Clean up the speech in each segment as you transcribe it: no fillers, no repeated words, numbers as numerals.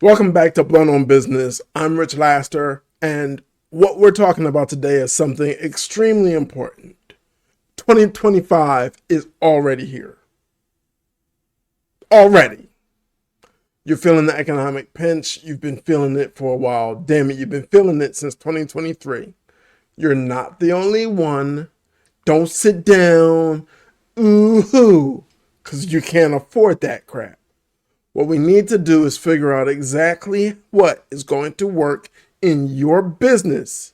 Welcome back to Blunt on Business. I'm Rich Laster, and what we're talking about today is something extremely important. 2025 is already here. Already. You're feeling the economic pinch. You've been feeling it for a while. Damn it, you've been feeling it since 2023. You're not the only one. Don't sit down, ooh-hoo, because you can't afford that crap. What we need to do is figure out exactly what is going to work in your business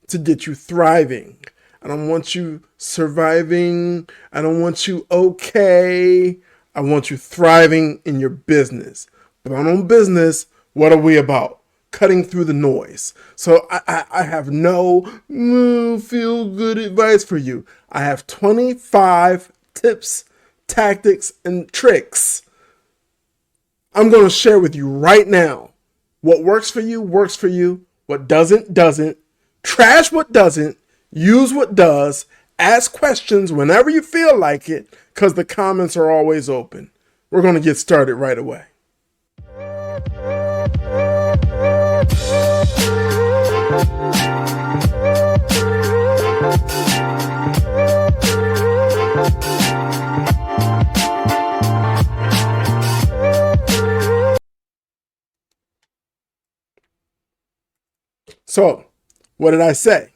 to get you thriving. I don't want you surviving. I don't want you okay. I want you thriving in your business. But on business, what are we about? Cutting through the noise. So I have no feel good advice for you. I have 25 tips, tactics, and tricks I'm going to share with you right now. What works for you, works for you. What doesn't, doesn't. Trash what doesn't. Use what does. Ask questions whenever you feel like it, because the comments are always open. We're going to get started right away. So, what did I say?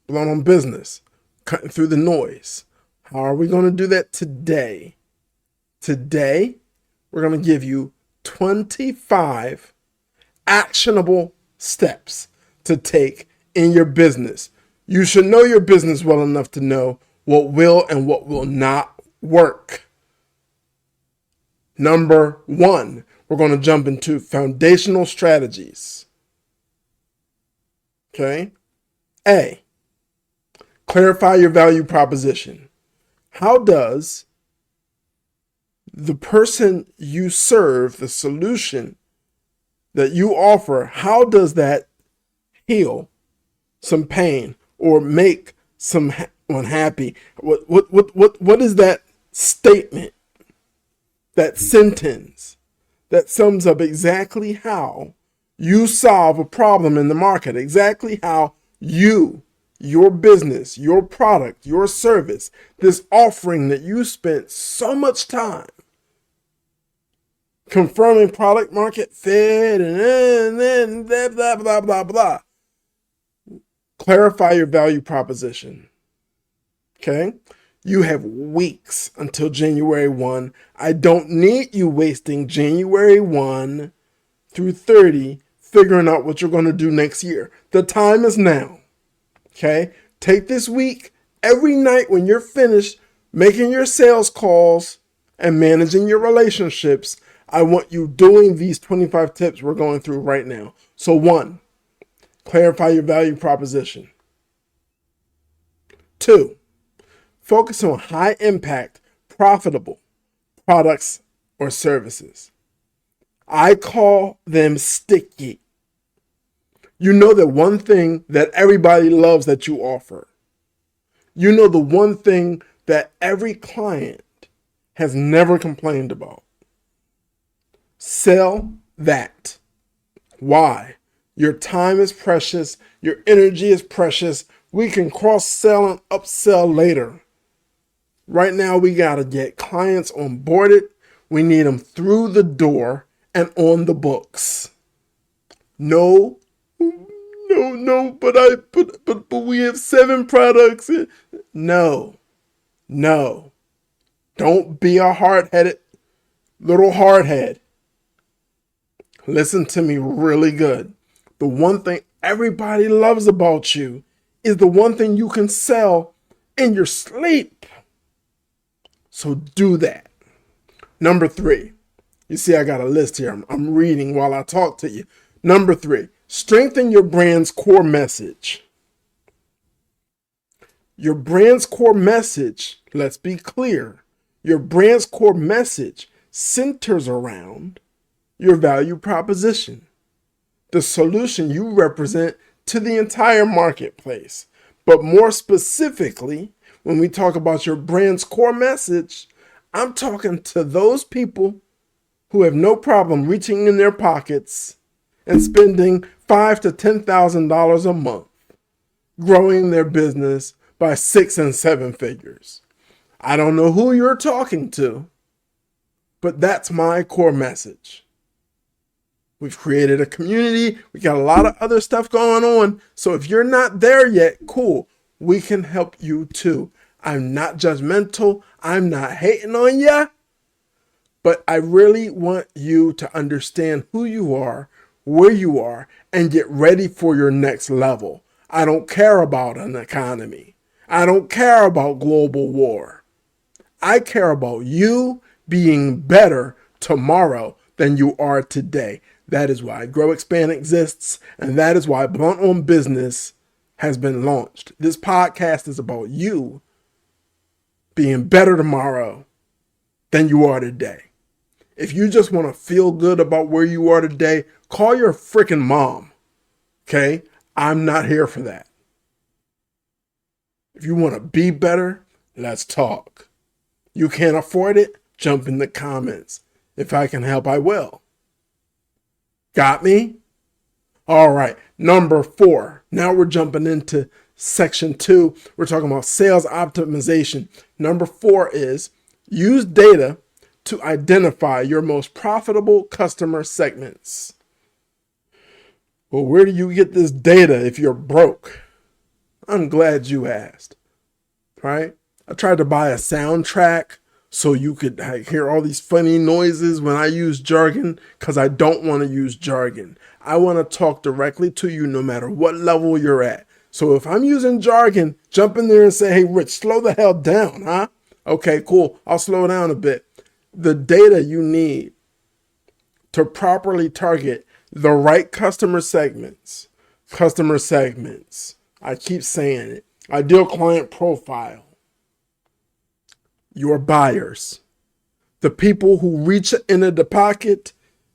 Blunt on business, cutting through the noise. How are we going to do that today? Today, we're going to give you 25 actionable steps to take in your business. You should know your business well enough to know what will and what will not work. Number one, we're going to jump into foundational strategies. Okay. A, clarify your value proposition. How does the person you serve, the solution that you offer, how does that heal some pain or make someone happy? What is that statement, that sentence that sums up exactly how you solve a problem in the market, exactly how you, your business, your product, your service, this offering that you spent so much time confirming product market fit and then blah, blah, blah, blah, blah. Clarify your value proposition. Okay? You have weeks until January 1. I don't need you wasting January 1 through 30 figuring out what you're going to do next year. The time is now. Okay? Take this week, every night when you're finished making your sales calls and managing your relationships, I want you doing these 25 tips we're going through right now. So 1, clarify your value proposition. 2, focus on high impact, profitable products or services. I call them sticky. You know the one thing that everybody loves that you offer. You know the one thing that every client has never complained about. Sell that. Why? Your time is precious. Your energy is precious. We can cross-sell and upsell later. Right now, we got to get clients onboarded. We need them through the door and on the books. No, but we have 7 products. No. Don't be a hard-headed little hardhead. Listen to me really good. The one thing everybody loves about you is the one thing you can sell in your sleep. So do that. Number 3. You see, I got a list here. I'm reading while I talk to you. Number 3, strengthen your brand's core message. Your brand's core message, let's be clear, your brand's core message centers around your value proposition, the solution you represent to the entire marketplace. But more specifically, when we talk about your brand's core message, I'm talking to those people who have no problem reaching in their pockets and spending $5,000 to $10,000 a month, growing their business by 6 and 7 figures. I don't know who you're talking to, but that's my core message. We've created a community. We got a lot of other stuff going on. So if you're not there yet, cool. We can help you too. I'm not judgmental. I'm not hating on ya. But I really want you to understand who you are, where you are, and get ready for your next level. I don't care about an economy. I don't care about global war. I care about you being better tomorrow than you are today. That is why Grow Expand exists, and that is why Blunt on Business has been launched. This podcast is about you being better tomorrow than you are today. If you just want to feel good about where you are today, call your freaking mom. Okay? I'm not here for that. If you want to be better, let's talk. You can't afford it? Jump in the comments. If I can help, I will. Got me? All right. Number 4. Now we're jumping into section 2. We're talking about sales optimization. Number 4 is use data to identify your most profitable customer segments. Well, where do you get this data if you're broke? I'm glad you asked. Right? I tried to buy a soundtrack so you could hear all these funny noises when I use jargon, because I don't want to use jargon. I want to talk directly to you no matter what level you're at. So if I'm using jargon, jump in there and say, hey, Rich, slow the hell down, huh? Okay, cool. I'll slow down a bit. The data you need to properly target the right customer segments. I keep saying it. Ideal client profile. Your buyers, the people who reach into the pocket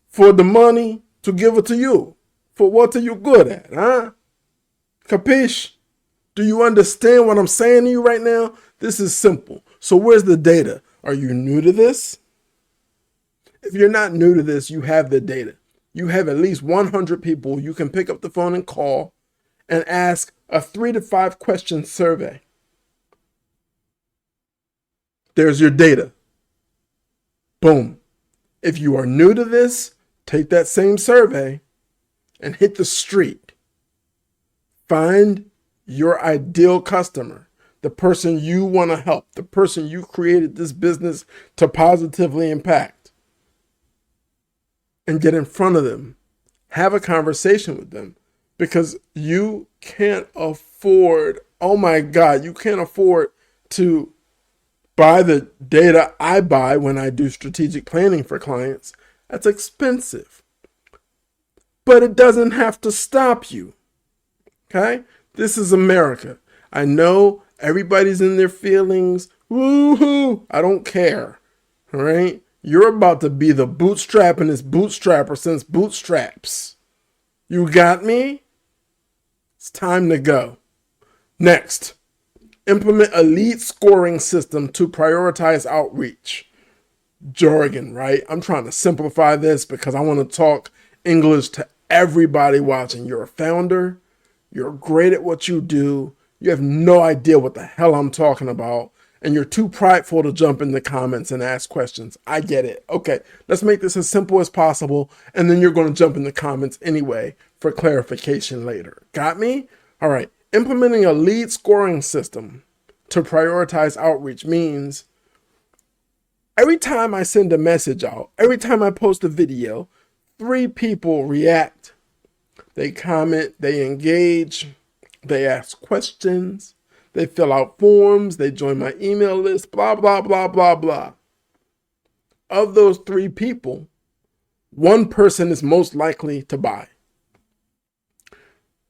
for the money to give it to you. For what are you good at, huh? Capiche? Do you understand what I'm saying to you right now? This is simple. So where's the data? Are you new to this? If you're not new to this, you have the data. You have at least 100 people you can pick up the phone and call and ask a 3 to 5 question survey. There's your data. Boom. If you are new to this, take that same survey and hit the street. Find your ideal customer, the person you want to help, the person you created this business to positively impact. And get in front of them. Have a conversation with them, because you can't afford, oh my God, you can't afford to buy the data I buy when I do strategic planning for clients. That's expensive. But it doesn't have to stop you. Okay? This is America. I know everybody's in their feelings. Woohoo! I don't care. All right? You're about to be the bootstrappingest bootstrapper since bootstraps. You got me? It's time to go. Next. Implement a lead scoring system to prioritize outreach. Jargon, right? I'm trying to simplify this because I want to talk English to everybody watching. You're a founder. You're great at what you do. You have no idea what the hell I'm talking about. And you're too prideful to jump in the comments and ask questions. I get it. Okay, let's make this as simple as possible. And then you're going to jump in the comments anyway for clarification later. Got me? All right. Implementing a lead scoring system to prioritize outreach means every time I send a message out, every time I post a video, 3 people react. They comment, they engage, they ask questions, they fill out forms, they join my email list, blah, blah, blah, blah, blah. Of those 3 people, 1 person is most likely to buy.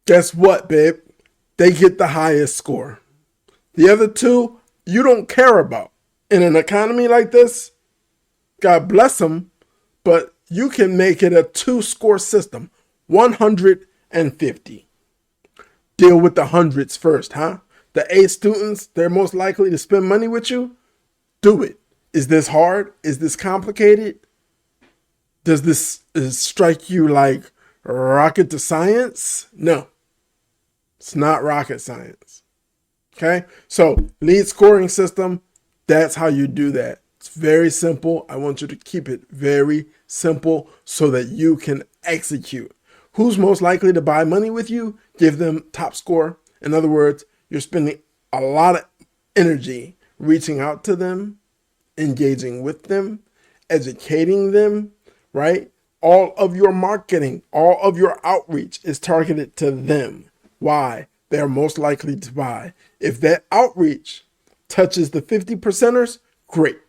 Guess what, babe? They get the highest score. The other 2, you don't care about. In an economy like this, God bless them, but you can make it a 2-score system, 150. Deal with the hundreds first, huh? The A students, they're most likely to spend money with you. Do it. Is this hard? Is this complicated? Does this strike you like rocket to science? No, it's not rocket science. Okay, so lead scoring system, that's how you do that. It's very simple. I want you to keep it very simple so that you can execute. Who's most likely to buy money with you? Give them top score. In other words, you're spending a lot of energy reaching out to them, engaging with them, educating them, right? All of your marketing, all of your outreach is targeted to them. Why? They're most likely to buy. If that outreach touches the 50 percenters, great.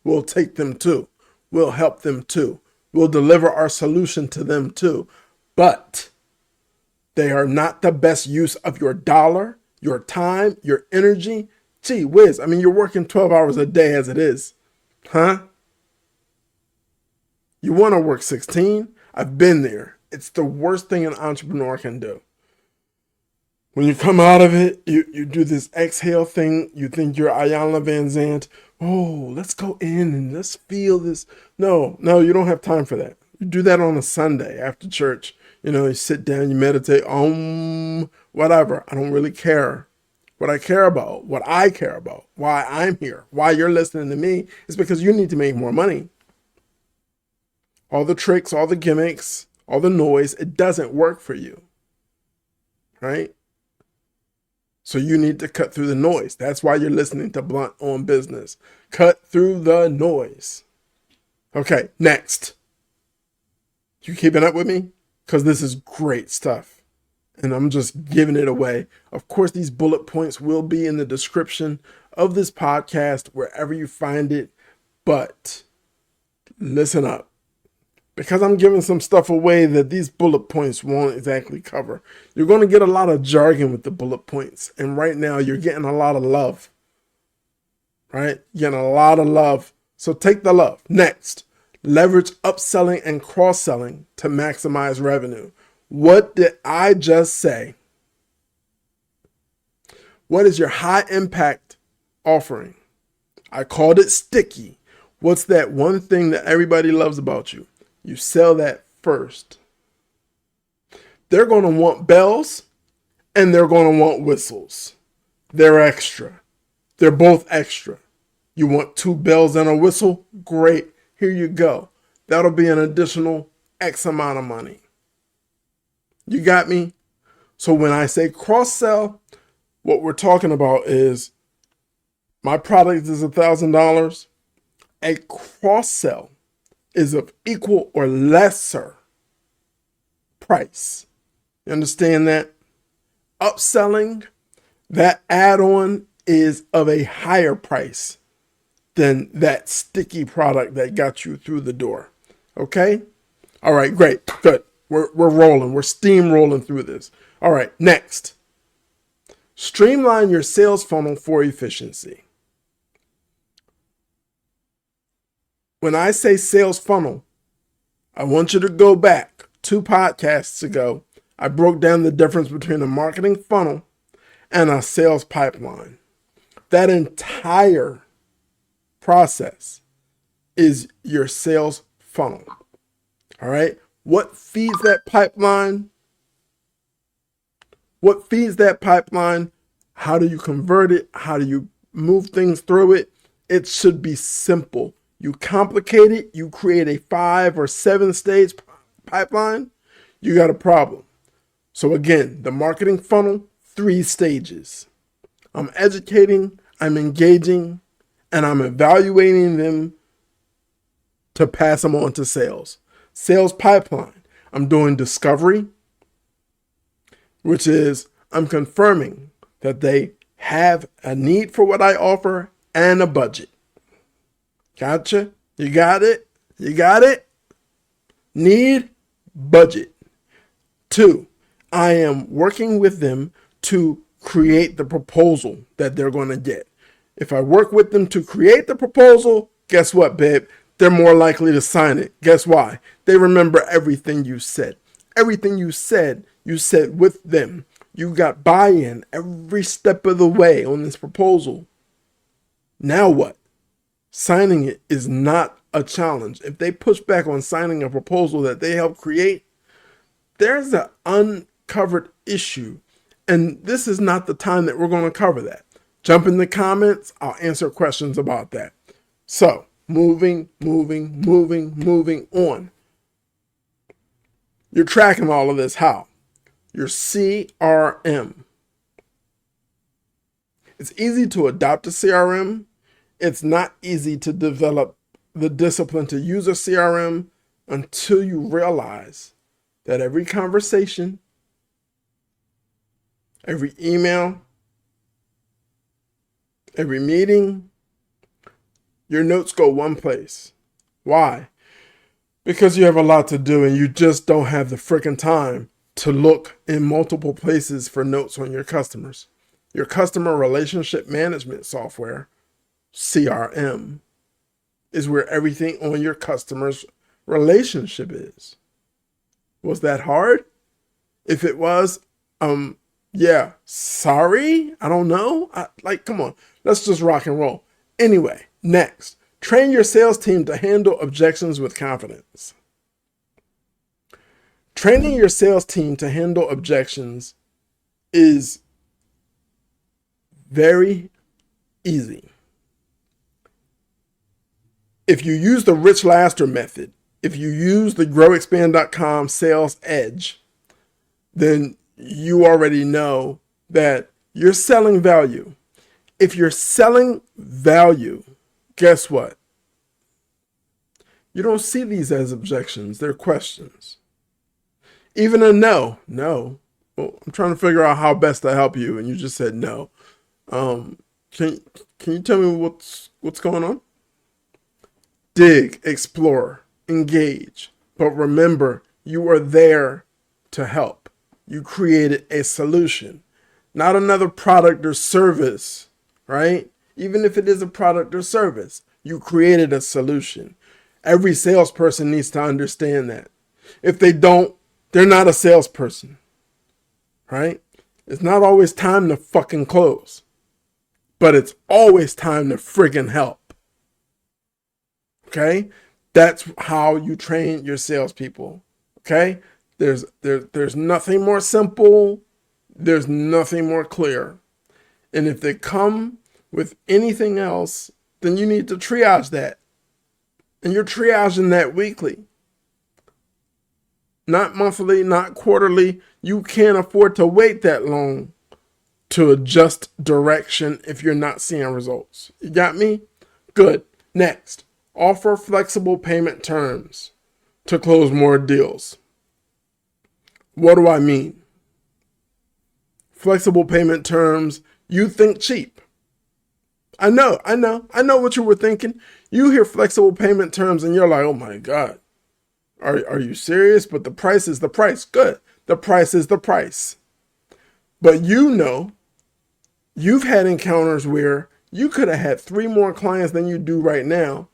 We'll take them too. We'll help them too. We'll deliver our solution to them too. But they are not the best use of your dollar, your time, your energy. Gee whiz, I mean, you're working 12 hours a day as it is. Huh? You want to work 16? I've been there. It's the worst thing an entrepreneur can do. When you come out of it, you do this exhale thing. You think you're Ayanna Van Zandt. Oh, let's go in and let's feel this. No, you don't have time for that. You do that on a Sunday after church. You sit down, you meditate, whatever. I don't really care. What I care about, why I'm here, why you're listening to me is because you need to make more money. All the tricks, all the gimmicks, all the noise, it doesn't work for you, right? So you need to cut through the noise. That's why you're listening to Blunt on Business. Cut through the noise. Okay, next. You keeping up with me? Because this is great stuff. And I'm just giving it away. Of course, these bullet points will be in the description of this podcast, wherever you find it. But listen up. Because I'm giving some stuff away that these bullet points won't exactly cover. You're going to get a lot of jargon with the bullet points. And right now, you're getting a lot of love. Right? You're getting a lot of love. So take the love. Next, leverage upselling and cross-selling to maximize revenue. What did I just say? What is your high impact offering? I called it sticky. What's that one thing that everybody loves about you? You sell that first. They're going to want bells and they're going to want whistles. They're extra. They're both extra. You want 2 bells and a whistle? Great. Here you go. That'll be an additional X amount of money. You got me? So when I say cross-sell, what we're talking about is my product is $1,000. A cross-sell is of equal or lesser price. You understand that? Upselling, that add-on is of a higher price than that sticky product that got you through the door. Okay? All right, great, good. We're rolling. We're steamrolling through this. All right, next. Streamline your sales funnel for efficiency. When I say sales funnel, I want you to go back 2 podcasts ago. I broke down the difference between a marketing funnel and a sales pipeline. That entire process is your sales funnel. All right. What feeds that pipeline? What feeds that pipeline? How do you convert it? How do you move things through it? It should be simple. You complicate it, you create a 5 or 7 stage pipeline, you got a problem. So again, the marketing funnel, 3 stages. I'm educating, I'm engaging, and I'm evaluating them to pass them on to sales. Sales pipeline, I'm doing discovery, which is I'm confirming that they have a need for what I offer and a budget. Gotcha? You got it? You got it? Need, budget. 2, I am working with them to create the proposal that they're going to get. If I work with them to create the proposal, guess what, babe? They're more likely to sign it. Guess why? They remember everything you said. Everything you said with them. You got buy-in every step of the way on this proposal. Now what? Signing it is not a challenge, if they push back on signing a proposal that they helped create, there's an uncovered issue. And this is not the time that we're going to cover that. Jump in the comments. I'll answer questions about that. So, moving on. You're tracking all of this. How? Your CRM. It's easy to adopt a CRM. It's not easy to develop the discipline to use a CRM until you realize that every conversation, every email, every meeting, your notes go one place. Why? Because you have a lot to do and you just don't have the freaking time to look in multiple places for notes on your customers. Your customer relationship management software, CRM, is where everything on your customer's relationship is. Was that hard? If it was, yeah, sorry. I don't know. Come on, let's just rock and roll. Anyway, next, train your sales team to handle objections with confidence. Training your sales team to handle objections is very easy. If you use the Rich Laster method, if you use the growexpand.com sales edge, then you already know that you're selling value. If you're selling value, guess what? You don't see these as objections. They're questions. Even a no. Well, I'm trying to figure out how best to help you, and you just said no. Can you tell me what's going on? Dig, explore, engage. But remember, you are there to help. You created a solution, not another product or service, right? Even if it is a product or service, you created a solution. Every salesperson needs to understand that. If they don't, they're not a salesperson, right? It's not always time to fucking close, but it's always time to friggin' help. Okay? That's how you train your salespeople. Okay? There's nothing more simple. There's nothing more clear. And if they come with anything else, then you need to triage that. And you're triaging that weekly. Not monthly, not quarterly. You can't afford to wait that long to adjust direction if you're not seeing results. You got me? Good. Next, offer flexible payment terms to close more deals. What do I mean? Flexible payment terms, you think cheap. I know what you were thinking. You hear flexible payment terms and you're like, oh my God, are you serious? But the price is the price. Good. The price is the price. But you've had encounters where you could have had 3 more clients than you do right now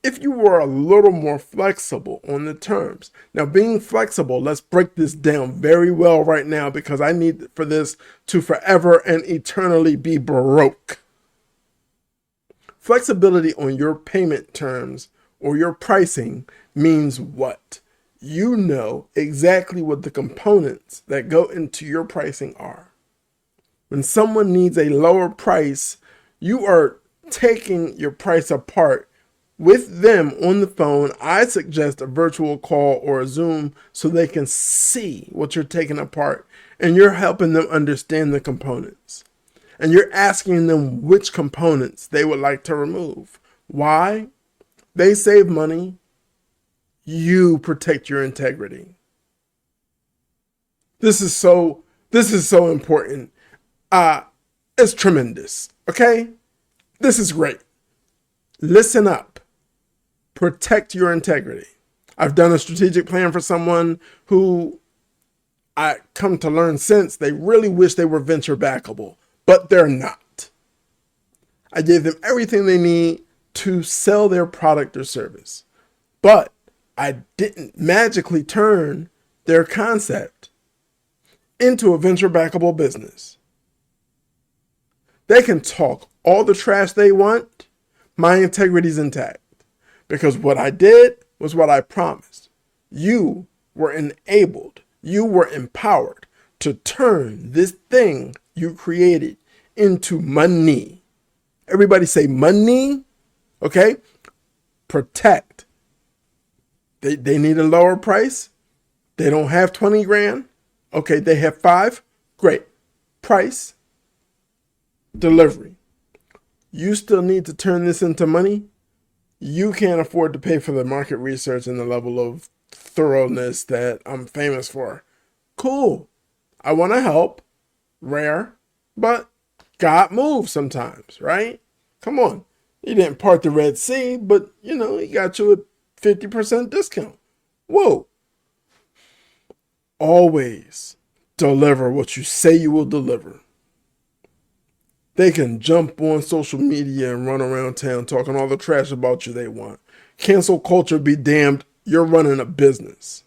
if you were a little more flexible on the terms. Now, being flexible, let's break this down very well right now because I need for this to forever and eternally be broke. Flexibility on your payment terms or your pricing means what? You know exactly what the components that go into your pricing are. When someone needs a lower price, you are taking your price apart with them on the phone. I suggest a virtual call or a Zoom so they can see what you're taking apart, and you're helping them understand the components. And you're asking them which components they would like to remove. Why? They save money. You protect your integrity. This is so important. It's tremendous. Okay? This is great. Listen up. Protect your integrity. I've done a strategic plan for someone who I come to learn since they really wish they were venture backable, but they're not. I gave them everything they need to sell their product or service, but I didn't magically turn their concept into a venture backable business. They can talk all the trash they want. My integrity's intact. Because what I did was what I promised. You were enabled, you were empowered to turn this thing you created into money. Everybody say money, okay? Protect. They need a lower price. They don't have 20 grand. Okay, they have 5. Great. Price, delivery. You still need to turn this into money. You can't afford to pay for the market research and the level of thoroughness that I'm famous for. Cool. I want to help. Rare. But God moves sometimes, right? Come on. He didn't part the Red Sea, but, he got you a 50% discount. Whoa. Always deliver what you say you will deliver. They can jump on social media and run around town talking all the trash about you they want. Cancel culture be damned, you're running a business.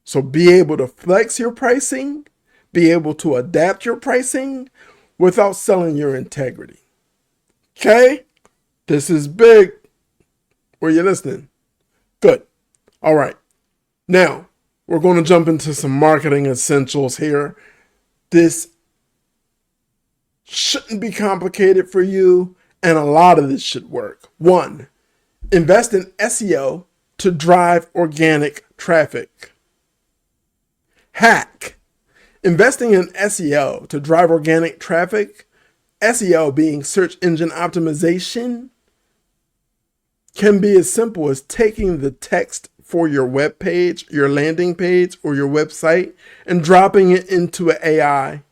So be able to flex your pricing, be able to adapt your pricing without selling your integrity. Okay? This is big. Were you listening? Good. All right. Now, we're going to jump into some marketing essentials here. This shouldn't be complicated for you, and a lot of this should work. 1, invest in SEO to drive organic traffic. Hack. Investing in SEO to drive organic traffic, SEO being search engine optimization, can be as simple as taking the text for your web page, your landing page, or your website and dropping it into an AI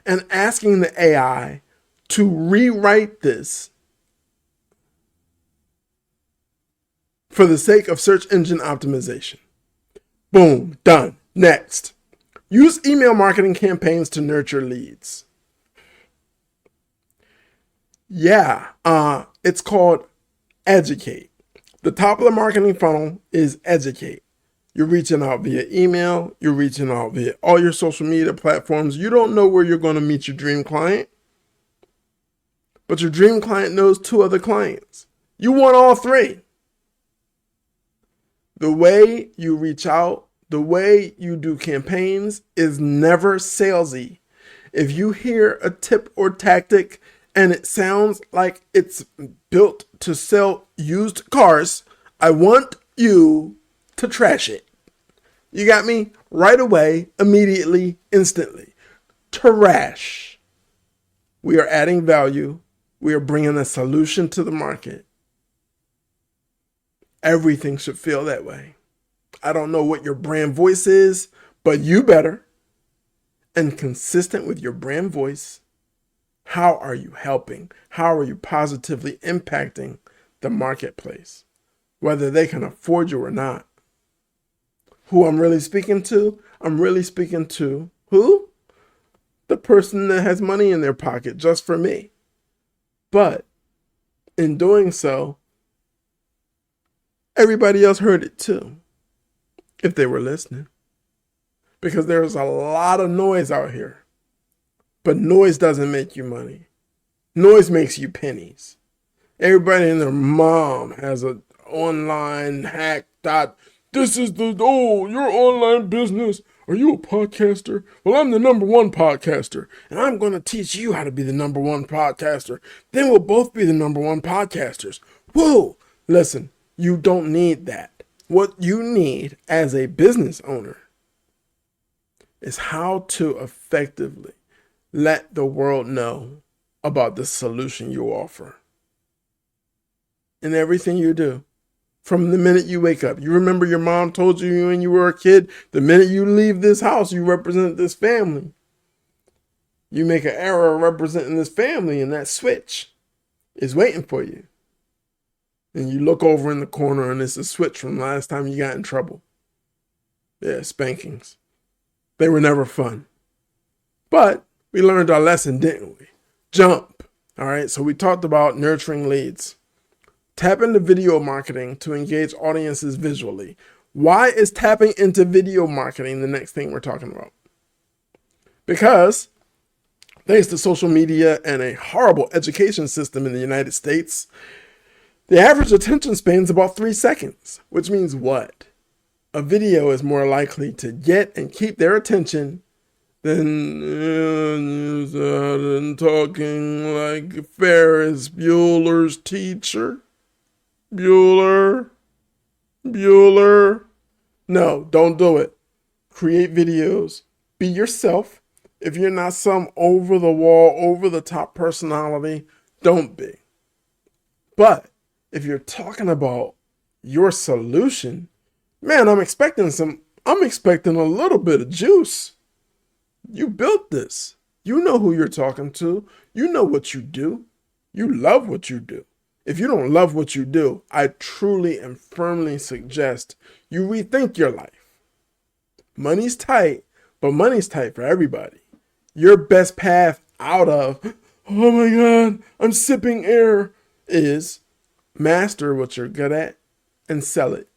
and asking the AI to rewrite this for the sake of search engine optimization. Boom, done. Next, use email marketing campaigns to nurture leads. It's called educate. The top of the marketing funnel is educate. You're reaching out via email. You're reaching out via all your social media platforms. You don't know where you're going to meet your dream client, but your dream client knows 2 other clients. You want all 3. The way you reach out, the way you do campaigns is never salesy. If you hear a tip or tactic and it sounds like it's built to sell used cars, I want you to trash it. You got me? Right away, immediately, instantly. Trash. We are adding value. We are bringing a solution to the market. Everything should feel that way. I don't know what your brand voice is, but you better. And consistent with your brand voice, how are you helping? How are you positively impacting the marketplace, whether they can afford you or not? Who I'm really speaking to? I'm really speaking to who? The person that has money in their pocket just for me. But in doing so, everybody else heard it too, if they were listening. Because there's a lot of noise out here. But noise doesn't make you money. Noise makes you pennies. Everybody and their mom has an online hack dot. This is your online business. Are you a podcaster? Well, I'm the number 1 podcaster, and I'm going to teach you how to be the number 1 podcaster. Then we'll both be the number 1 podcasters. Whoa! Listen, you don't need that. What you need as a business owner is how to effectively let the world know about the solution you offer in everything you do. From the minute you wake up. You remember your mom told you when you were a kid, the minute you leave this house, you represent this family. You make an error representing this family, and that switch is waiting for you. And you look over in the corner, and it's a switch from the last time you got in trouble. Yeah, spankings. They were never fun. But we learned our lesson, didn't we? Jump. All right, so we talked about nurturing leads. Tap into video marketing to engage audiences visually. Why is tapping into video marketing the next thing we're talking about? Because thanks to social media and a horrible education system in the United States, The average attention span is about 3 seconds, which means what? A video is more likely to get and keep their attention than talking like Ferris Bueller's teacher. Bueller. No, don't do it. Create videos. Be yourself. If you're not some over-the-wall, over-the-top personality, don't be. But if you're talking about your solution, man, I'm expecting a little bit of juice. You built this. You know who you're talking to. You know what you do. You love what you do. If you don't love what you do, I truly and firmly suggest you rethink your life. Money's tight, but money's tight for everybody. Your best path out of, oh my God, I'm sipping air, is master what you're good at and sell it.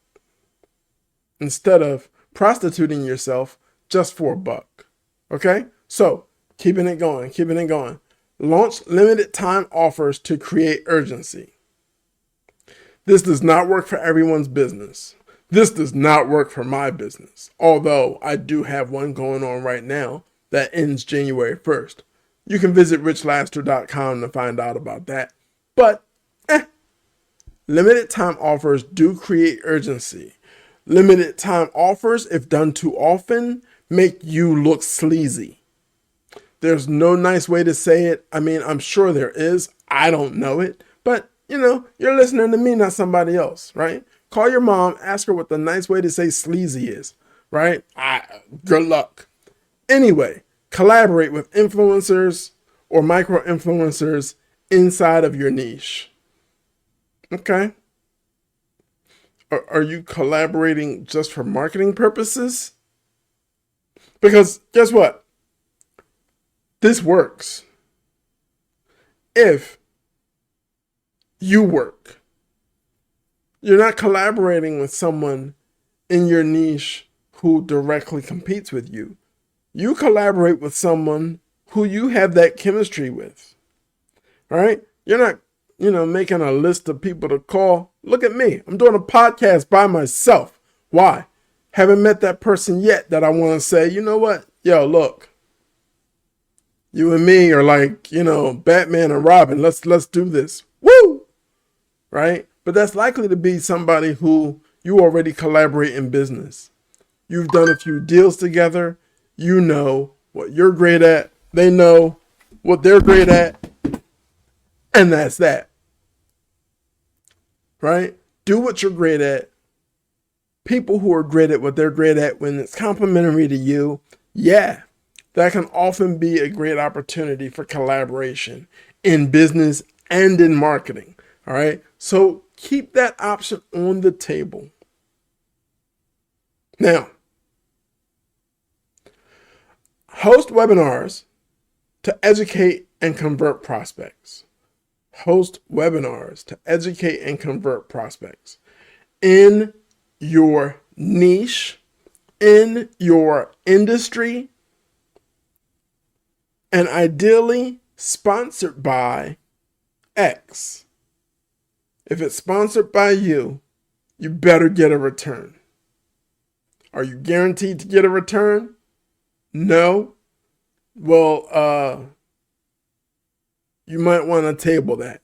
Instead of prostituting yourself just for a buck. Okay? So, keeping it going. Launch limited time offers to create urgency. This does not work for everyone's business. This does not work for my business. Although I do have one going on right now that ends January 1st. You can visit richlaster.com to find out about that. But, limited time offers do create urgency. Limited time offers, if done too often, make you look sleazy. There's no nice way to say it. I mean, I'm sure there is. I don't know it. But, you're listening to me, not somebody else, right? Call your mom, ask her what the nice way to say sleazy is, right? Good luck. Anyway, collaborate with influencers or micro-influencers inside of your niche. Okay? Are you collaborating just for marketing purposes? Because guess what? This works. If you work. You're not collaborating with someone in your niche who directly competes with you. You collaborate with someone who you have that chemistry with. All right? You're not, making a list of people to call. Look at me. I'm doing a podcast by myself. Why? Haven't met that person yet that I want to say, you know what? Yo, look. You and me are like, Batman and Robin. Let's do this. Woo! Right? But that's likely to be somebody who you already collaborate in business. You've done a few deals together. You know what you're great at. They know what they're great at. And that's that. Right? Do what you're great at. People who are great at what they're great at, when it's complementary to you, yeah, that can often be a great opportunity for collaboration in business and in marketing. All right? So keep that option on the table. Now, host webinars to educate and convert prospects. Host webinars to educate and convert prospects in your niche, in your industry, and ideally sponsored by X. If it's sponsored by you, you better get a return. Are you guaranteed to get a return? No. Well, you might want to table that.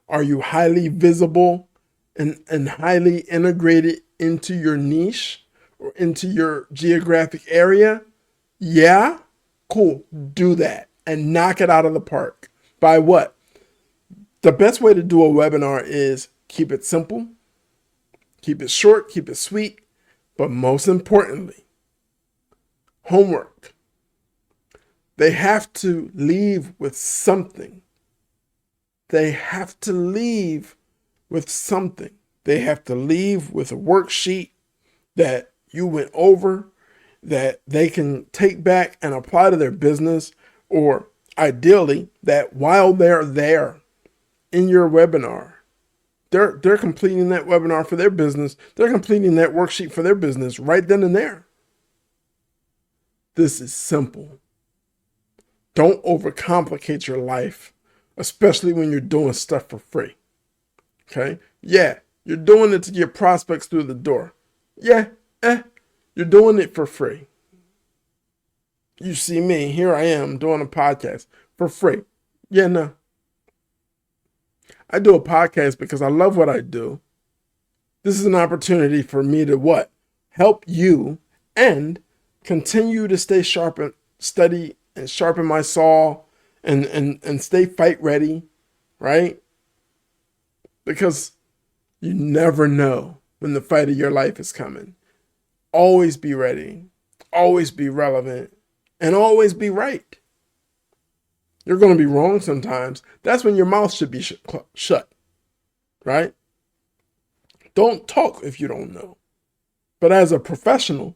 Are you highly visible and highly integrated into your niche or into your geographic area? Yeah? Cool. Do that and knock it out of the park. By what? The best way to do a webinar is keep it simple, keep it short, keep it sweet, but most importantly, homework. They have to leave with something. They have to leave with something. They have to leave with a worksheet that you went over, that they can take back and apply to their business, or ideally, that while they're there in your webinar, they're completing that webinar for their business. They're completing that worksheet for their business right then and there. This is simple. Don't overcomplicate your life, especially when you're doing stuff for free. Okay? Yeah, you're doing it to get prospects through the door. Yeah, you're doing it for free. You see me, here I am doing a podcast for free. Yeah, no. I do a podcast because I love what I do. This is an opportunity for me to what? Help you and continue to stay sharp and study and sharpen my saw and stay fight ready, right? Because you never know when the fight of your life is coming. Always be ready, always be relevant, and always be right. You're going to be wrong sometimes. That's when your mouth should be shut, right? Don't talk if you don't know. But as a professional,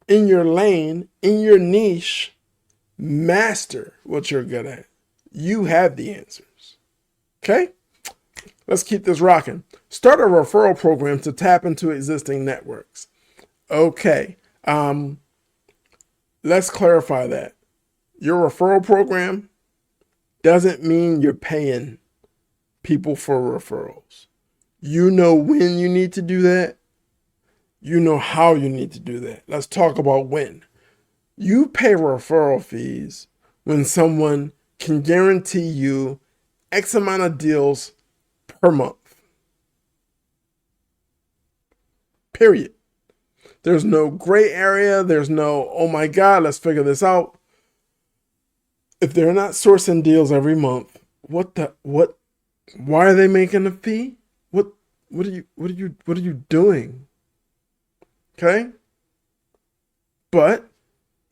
in your lane, in your niche, master what you're good at. You have the answers. Okay? Let's keep this rocking. Start a referral program to tap into existing networks. Okay. Let's clarify that. Your referral program doesn't mean you're paying people for referrals. You know when you need to do that. You know how you need to do that. Let's talk about when. You pay referral fees when someone can guarantee you X amount of deals per month. Period. There's no gray area. There's no, oh my God, let's figure this out. If they're not sourcing deals every month, why are they making a fee? What are you doing? Okay? But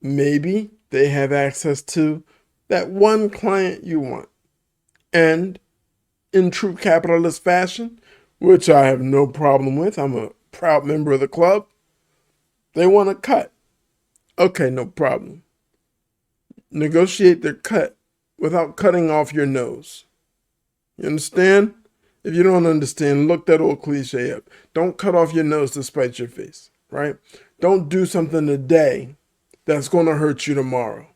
maybe they have access to that one client you want. And in true capitalist fashion, which I have no problem with, I'm a proud member of the club, they want to cut. Okay, no problem. Negotiate their cut without cutting off your nose. You understand? If you don't understand, look that old cliche up. Don't cut off your nose to spite your face, right? Don't do something today that's going to hurt you tomorrow.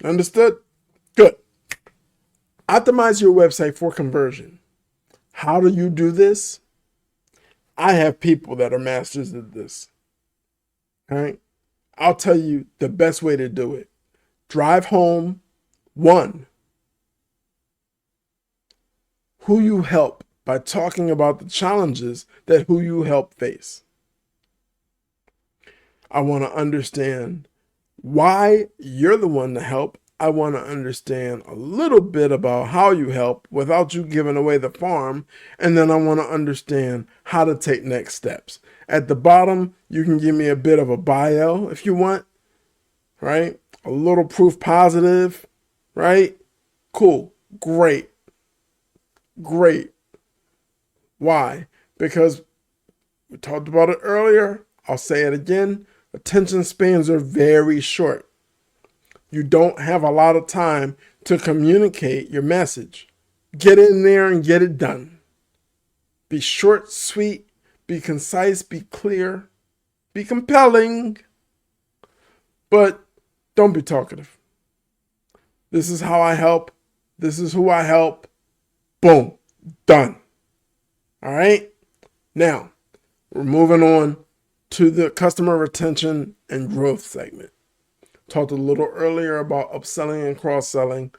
Understood? Good. Optimize your website for conversion. How do you do this? I have people that are masters at this. All right? I'll tell you the best way to do it. Drive home, one, who you help by talking about the challenges that who you help face. I want to understand why you're the one to help. I want to understand a little bit about how you help without you giving away the farm. And then I want to understand how to take next steps. At the bottom, you can give me a bit of a bio if you want, right? A little proof positive, right? Cool. Great. Why? Because we talked about it earlier. I'll say it again. Attention spans are very short. You don't have a lot of time to communicate your message. Get in there and get it done. Be short, sweet, be concise, be clear, be compelling, but don't be talkative. This is how I help. This is who I help. Boom. Done. All right? Now, we're moving on to the customer retention and growth segment. Talked a little earlier about upselling and cross-selling.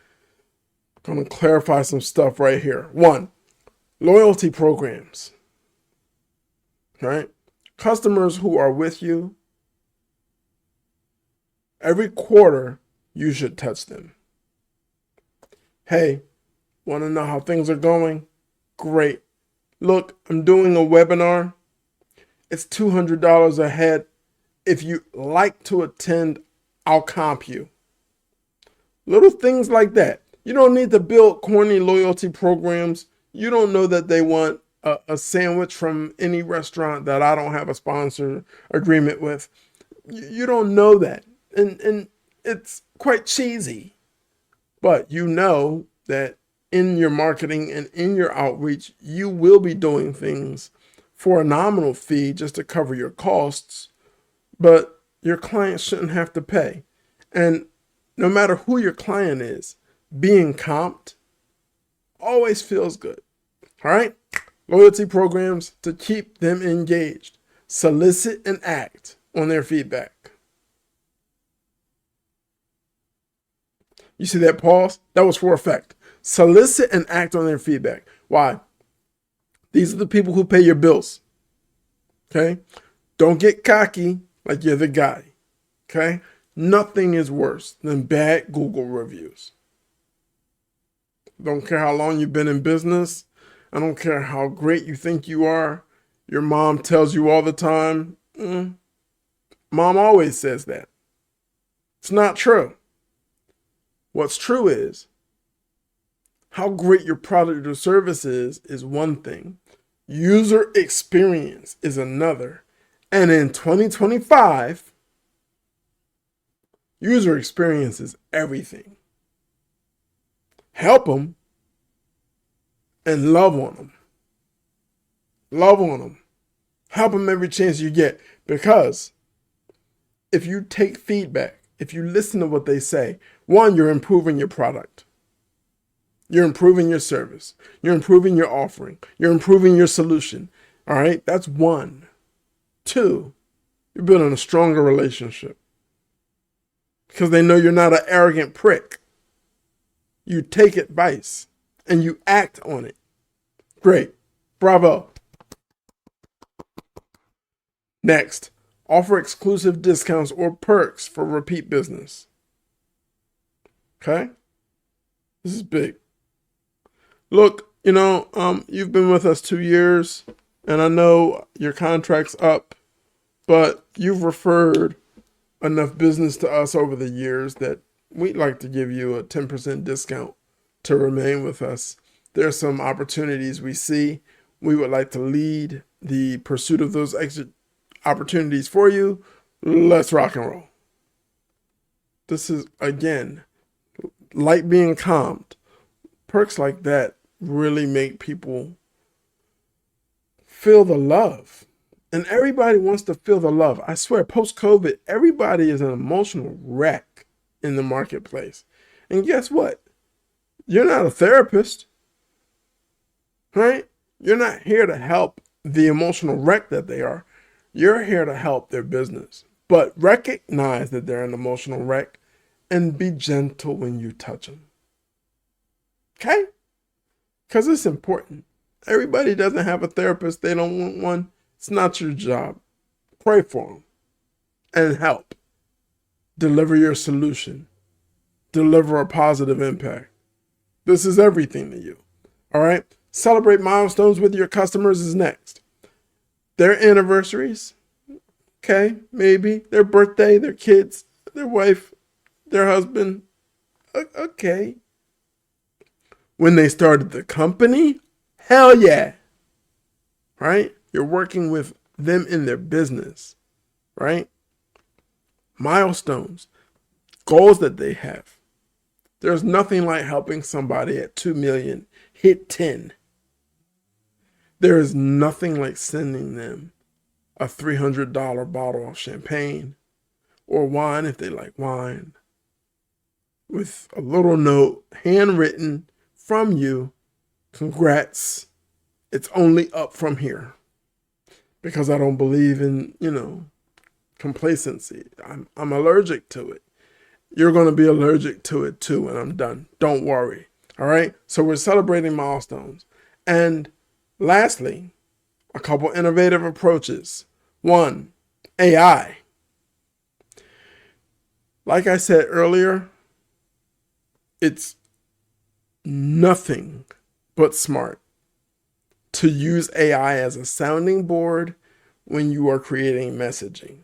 I'm going to clarify some stuff right here. One, loyalty programs. All right? Customers who are with you, every quarter, you should touch them. Hey, want to know how things are going? Great. Look, I'm doing a webinar. It's $200 a head. If you like to attend, I'll comp you. Little things like that. You don't need to build corny loyalty programs. You don't know that they want a sandwich from any restaurant that I don't have a sponsor agreement with. You don't know that. And it's quite cheesy. But you know that in your marketing and in your outreach, you will be doing things for a nominal fee just to cover your costs. But your client shouldn't have to pay. And no matter who your client is, being comped always feels good. All right? Loyalty programs to keep them engaged. Solicit and act on their feedback. You see that pause? That was for effect. Solicit and act on their feedback. Why? These are the people who pay your bills. Okay? Don't get cocky like you're the guy. Okay? Nothing is worse than bad Google reviews. Don't care how long you've been in business. I don't care how great you think you are. Your mom tells you all the time. Mom always says that. It's not true. What's true is how great your product or service is one thing. User experience is another. And in 2025, user experience is everything. Help them and love on them. Love on them. Help them every chance you get. Because if you take feedback, if you listen to what they say, one, you're improving your product. You're improving your service. You're improving your offering. You're improving your solution. All right? That's one. Two, you're building a stronger relationship. Because they know you're not an arrogant prick. You take advice and you act on it. Great. Bravo. Next, offer exclusive discounts or perks for repeat business. Okay? This is big. Look, you've been with us 2 years, and I know your contract's up, but you've referred enough business to us over the years that we'd like to give you a 10% discount to remain with us. There are some opportunities we see. We would like to lead the pursuit of those exit opportunities for you. Let's rock and roll. This is, again, like being calmed. Perks like that really make people feel the love. And everybody wants to feel the love. I swear, post-COVID, everybody is an emotional wreck in the marketplace. And guess what? You're not a therapist, right? You're not here to help the emotional wreck that they are. You're here to help their business. But recognize that they're an emotional wreck and be gentle when you touch them. Okay? Because it's important. Everybody doesn't have a therapist. They don't want one. It's not your job. Pray for them and help. Deliver your solution. Deliver a positive impact. This is everything to you. All right? Celebrate milestones with your customers is next. Their anniversaries, okay, maybe. Their birthday, their kids, their wife, their husband, okay. When they started the company, hell yeah, right? You're working with them in their business, right? Milestones, goals that they have. There's nothing like helping somebody at 2 million hit 10. There is nothing like sending them a $300 bottle of champagne or wine if they like wine with a little note handwritten from you. Congrats. It's only up from here. Because I don't believe in, complacency. I'm allergic to it. You're going to be allergic to it too when I'm done. Don't worry. All right? So we're celebrating milestones. And lastly, a couple innovative approaches. One, AI. Like I said earlier, it's nothing but smart to use AI as a sounding board when you are creating messaging.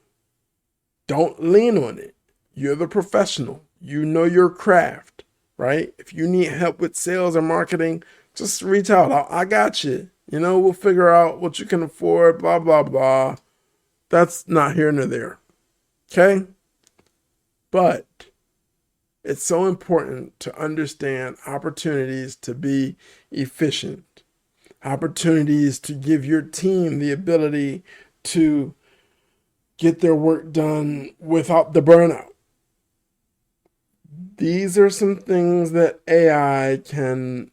Don't lean on it. You're the professional. You know your craft, right? If you need help with sales or marketing, just reach out. I got you. We'll figure out what you can afford, blah, blah, blah. That's not here nor there. Okay? But it's so important to understand opportunities to be efficient, opportunities to give your team the ability to get their work done without the burnout. These are some things that AI can,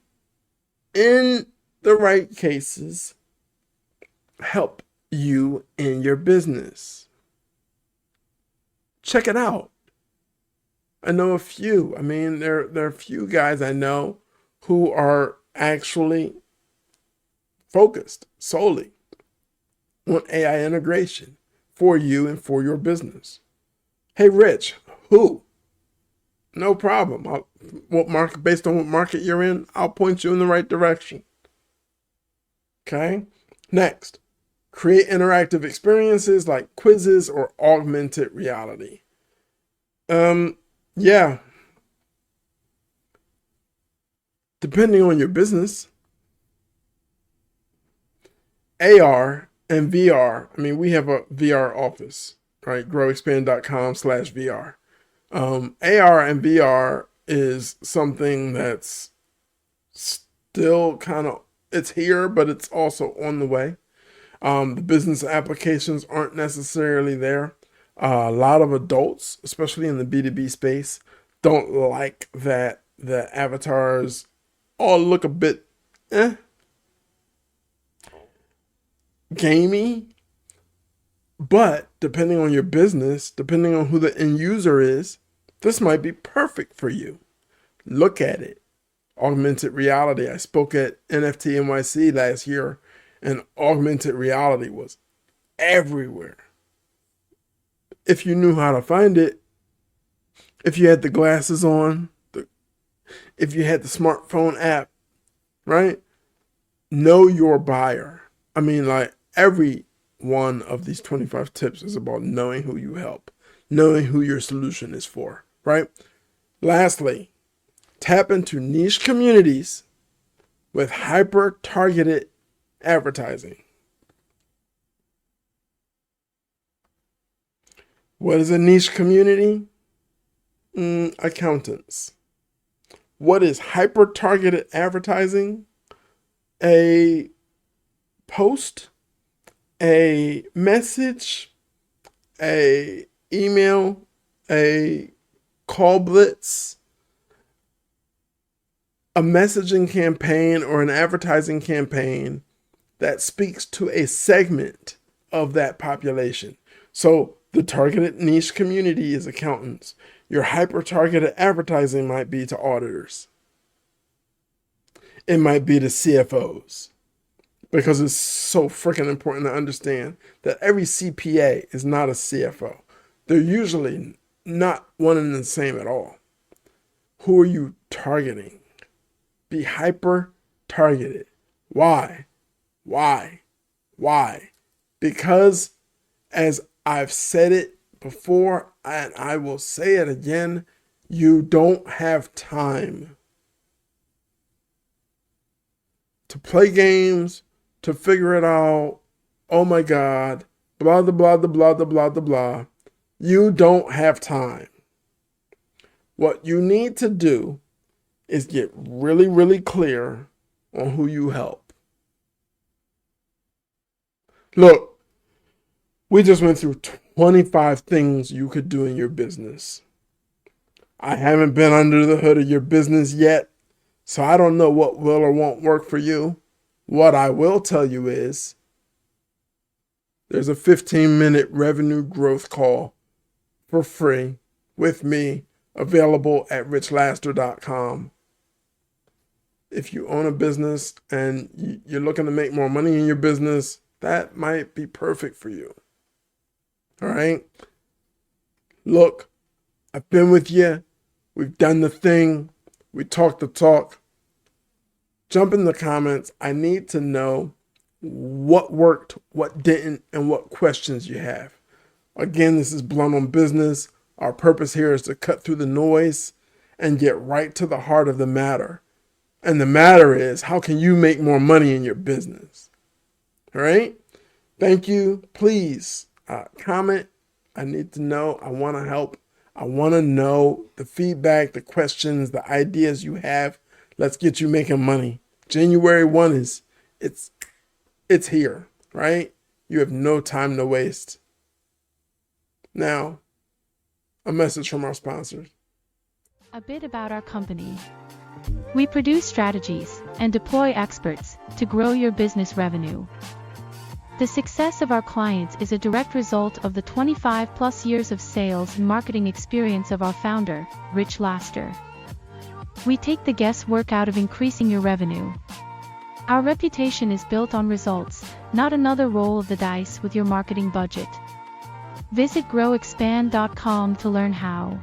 in the right cases, help you in your business. Check it out. I know a few. I mean, there are a few guys I know who are actually focused solely on AI integration for you and for your business. Hey, Rich, who? No problem. Based on what market you're in, I'll point you in the right direction. Okay? Next, create interactive experiences like quizzes or augmented reality. Yeah, depending on your business, AR and VR. I mean, we have a VR office, right? growexpand.com/VR. AR and VR is something that's still kind of, it's here, but it's also on the way. The business applications aren't necessarily there. A lot of adults, especially in the B2B space, don't like that the avatars all look a bit gamey. But depending on your business, depending on who the end user is, this might be perfect for you. Look at it. Augmented reality. I spoke at NFT NYC last year, and augmented reality was everywhere. If you knew how to find it, if you had the glasses on, if you had the smartphone app, right? Know your buyer. I mean, like, every one of these 25 tips is about knowing who you help, knowing who your solution is for, right? Lastly, tap into niche communities with hyper-targeted advertising. What is a niche community? Accountants. What is hyper-targeted advertising? A post, a message, a email, a call blitz, a messaging campaign or an advertising campaign that speaks to a segment of that population. So the targeted niche community is accountants. Your hyper-targeted advertising might be to auditors. It might be to CFOs. Because it's so freaking important to understand that every CPA is not a CFO. They're usually not one and the same at all. Who are you targeting? Be hyper targeted. Why? Because, as I've said it before, and I will say it again, you don't have time to play games, to figure it out. Oh my God, blah, blah, blah, blah, blah, blah, blah, blah. You don't have time. What you need to do is get really, really clear on who you help. Look, we just went through 25 things you could do in your business. I haven't been under the hood of your business yet, so I don't know what will or won't work for you. What I will tell you is there's a 15-minute revenue growth call for free with me available at richlaster.com. If you own a business and you're looking to make more money in your business, that might be perfect for you. All right? Look, I've been with you. We've done the thing. We talked the talk. Jump in the comments. I need to know what worked, what didn't, and what questions you have. Again, this is Blunt on Business. Our purpose here is to cut through the noise and get right to the heart of the matter. And the matter is, how can you make more money in your business? All right? Thank you. Please comment. I need to know. I want to help. I want to know the feedback, the questions, the ideas you have. Let's get you making money. January 1 is, it's here, right? You have no time to waste. Now, a message from our sponsors. A bit about our company. We produce strategies and deploy experts to grow your business revenue. The success of our clients is a direct result of the 25+ years of sales and marketing experience of our founder, Rich Laster. We take the guesswork out of increasing your revenue. Our reputation is built on results, not another roll of the dice with your marketing budget. Visit growexpand.com to learn how.